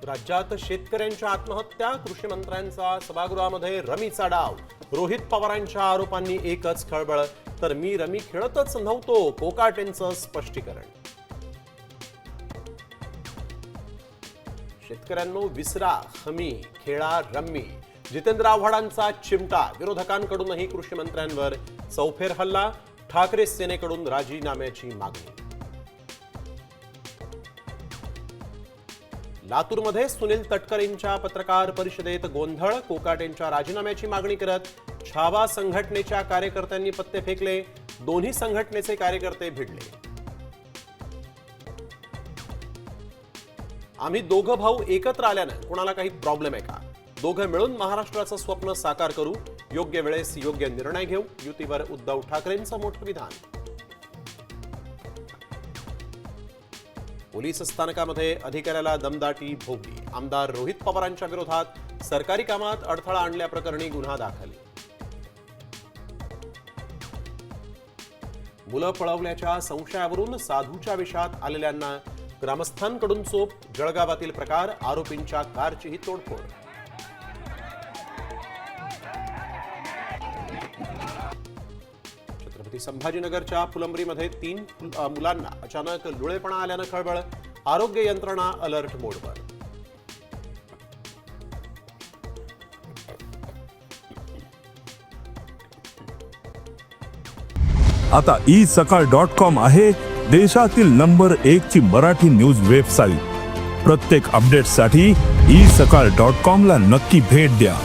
राज्यात शेतकऱ्यांच्या आत्महत्या, कृषी मंत्र्यांचा सभागृहामध्ये रमीचा डाव. रोहित पवारांच्या आरोपांनी एकच खळबळ, तर मी रमी खेळतच नव्हतो, कोकाटेंचं स्पष्टीकरण. शेतकऱ्यांनो विसरा हमी, खेळा रम्मी. जितेंद्र आव्हाडांचा चिमटा. विरोधकांकडूनही कृषी मंत्र्यांवर चौफेर हल्ला. ठाकरे सेनेकडून राजीनाम्याची मागणी. लातूरमध्ये सुनील तटकरेंच्या पत्रकार परिषदेत गोंधळ. कोकाटेंच्या राजीनाम्याची मागणी करत छावा संघटनेच्या कार्यकर्त्यांनी पत्ते फेकले. दोन्ही संघटनेचे कार्यकर्ते भिडले. आम्ही दोघं भाऊ एकत्र आल्यानं कोणाला काही प्रॉब्लेम आहे का? दोघं मिळून महाराष्ट्राचं स्वप्न साकार करू. योग्य वेळेस योग्य निर्णय घेऊ. युतीवर उद्धव ठाकरेंचं मोठं विधान. पोलीस स्थानकामध्ये अधिकाऱ्याला दमदाटी भोगली. आमदार रोहित पवारांच्या विरोधात सरकारी कामात अडथळा आणल्याप्रकरणी गुन्हा दाखल. मुलं पळवल्याच्या संशयावरून साधूच्या वेशात आलेल्यांना ग्रामस्थांकडून चोप. जळगावातील प्रकार. आरोपींच्या कारचीही तोडफोड. छत्रपती संभाजीनगरच्या फुलंब्रीमध्ये 3 मुलांना अचानक लुळेपणा आल्यानं खळबळ. आरोग्य यंत्रणा अलर्ट मोडवर. आता isakal.com आहे देशातील नंबर 1 ची मराठी न्यूज वेबसाईट. प्रत्येक अपडेटसाठी isakal.com ला नक्की भेट द्या.